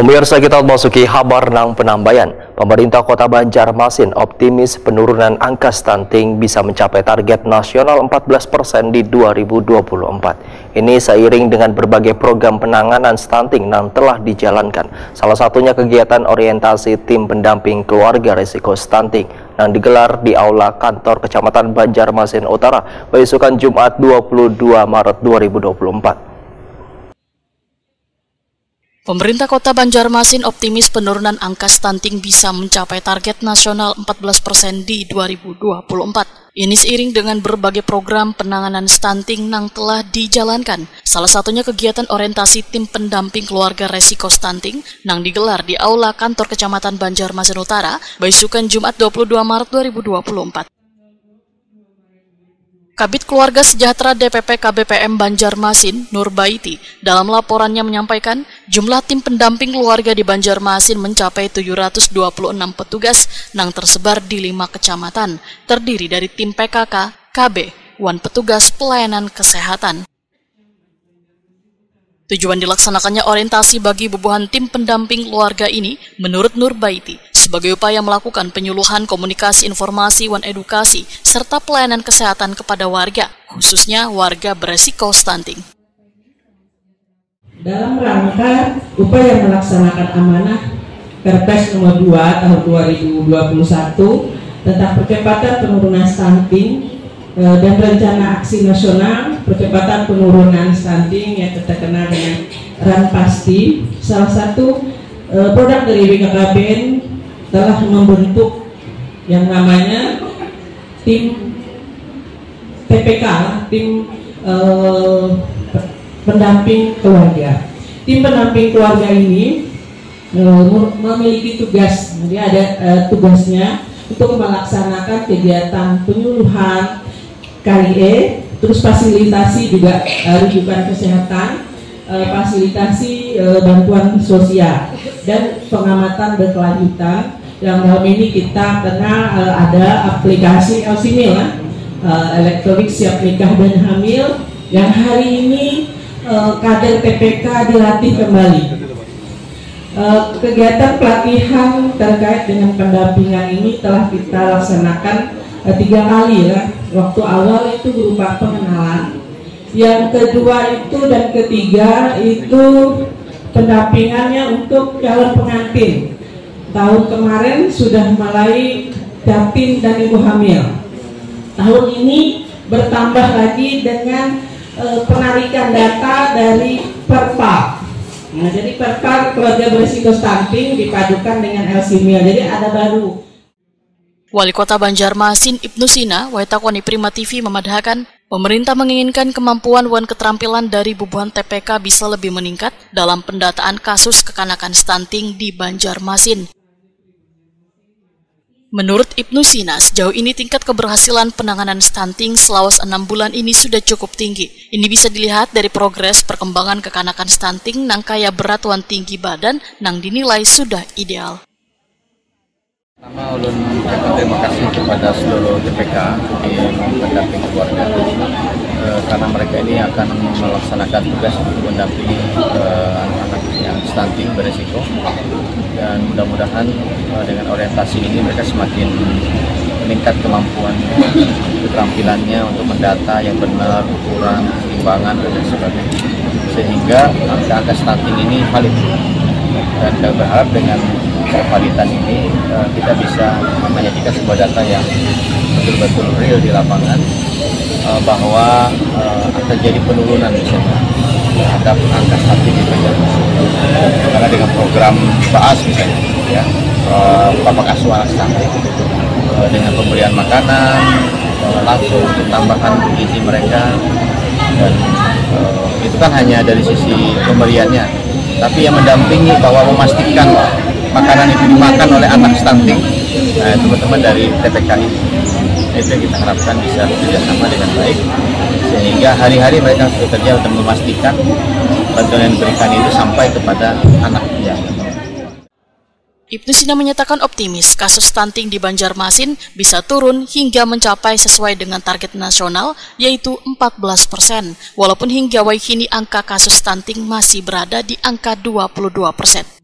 Pemirsa, kita masuki kabar nang penambayan. Pemerintah Kota Banjarmasin optimis penurunan angka stunting bisa mencapai target nasional 14% di 2024. Ini seiring dengan berbagai program penanganan stunting yang telah dijalankan. Salah satunya kegiatan orientasi tim pendamping keluarga risiko stunting yang digelar di Aula Kantor Kecamatan Banjarmasin Utara, besukan Jumat 22 Maret 2024. Pemerintah Kota Banjarmasin optimis penurunan angka stunting bisa mencapai target nasional 14% di 2024. Ini seiring dengan berbagai program penanganan stunting yang telah dijalankan. Salah satunya kegiatan orientasi tim pendamping keluarga resiko stunting yang digelar di Aula Kantor Kecamatan Banjarmasin Utara, besukan Jumat 22 Maret 2024. Kabid Keluarga Sejahtera DPP KBPM Banjarmasin, Nurbaiti, dalam laporannya menyampaikan jumlah tim pendamping keluarga di Banjarmasin mencapai 726 petugas yang tersebar di 5 kecamatan, terdiri dari tim PKK, KB, Wan petugas pelayanan kesehatan. Tujuan dilaksanakannya orientasi bagi bubuhan tim pendamping keluarga ini, menurut Nurbaiti, sebagai upaya melakukan penyuluhan komunikasi informasi dan edukasi, serta pelayanan kesehatan kepada warga, khususnya warga beresiko stunting. Dalam rangka upaya melaksanakan amanah Perpres nomor 2 tahun 2021 tentang percepatan penurunan stunting dan rencana aksi nasional percepatan penurunan stunting yang terkenal dengan Ranpasti, salah satu produk dari BKKBN telah membentuk yang namanya tim TPK, tim pendamping keluarga. Tim pendamping keluarga ini memiliki tugas, jadi ada tugasnya untuk melaksanakan kegiatan penyuluhan KIE, terus fasilitasi juga rujukan kesehatan, fasilitasi bantuan sosial, dan pengamatan berkelanjutan. Yang dalam ini kita kenal ada aplikasi Elsimil, elektronik siap nikah dan hamil, yang hari ini kader PPK dilatih kembali. Kegiatan pelatihan terkait dengan pendampingan ini telah kita laksanakan 3 kali ya. Waktu awal itu berupa pengenalan, yang kedua itu dan ketiga itu pendampingannya untuk calon pengantin. Tahun kemarin sudah mulai datin dan ibu hamil. Tahun ini bertambah lagi dengan penarikan data dari Perpal. Nah, jadi Perpal keluarga berisiko stunting dipadukan dengan Elsimil. Jadi ada baru. Wali Kota Banjarmasin Ibnu Sina, Waitakoni Prima TV memadahkan, pemerintah menginginkan kemampuan dan keterampilan dari bubuhan TPK bisa lebih meningkat dalam pendataan kasus kekanakan stunting di Banjarmasin. Menurut Ibnu Sina, sejauh ini tingkat keberhasilan penanganan stunting selama 6 bulan ini sudah cukup tinggi. Ini bisa dilihat dari progres perkembangan kekanakan stunting nang kaya berat wan tinggi badan nang dinilai sudah ideal. Pertama, ulun terima kasih kepada seluruh TPK di pendamping keluarga karena mereka ini akan melaksanakan tugas untuk mendampingi anak-anak yang stunting beresiko, dan mudah-mudahan dengan orientasi ini mereka semakin meningkat kemampuan keterampilannya untuk mendata yang benar, ukuran, timbangan dan sebagainya, sehingga angka-angka stunting ini valid. Dan kita berharap dengan validitas ini kita bisa menyajikan sebuah data yang betul-betul real di lapangan, bahwa akan terjadi penurunan misalnya terhadap angka stunting di Banjarmasin. Karena dengan program BAAS misalnya, ya, bapak asuh anak stunting, dengan pemberian makanan langsung tambahan gizi mereka, dan itu kan hanya dari sisi pemberiannya, tapi yang mendampingi bahwa memastikan makanan itu dimakan oleh anak stunting, teman-teman dari TPK itu yang kita harapkan bisa bekerjasama dengan baik, sehingga hari-hari mereka bekerja untuk memastikan bantuan yang diberikan itu sampai kepada anak yang. Ibnu Sina menyatakan optimis kasus stunting di Banjarmasin bisa turun hingga mencapai sesuai dengan target nasional, yaitu 14%, walaupun hingga kini angka kasus stunting masih berada di angka 22%.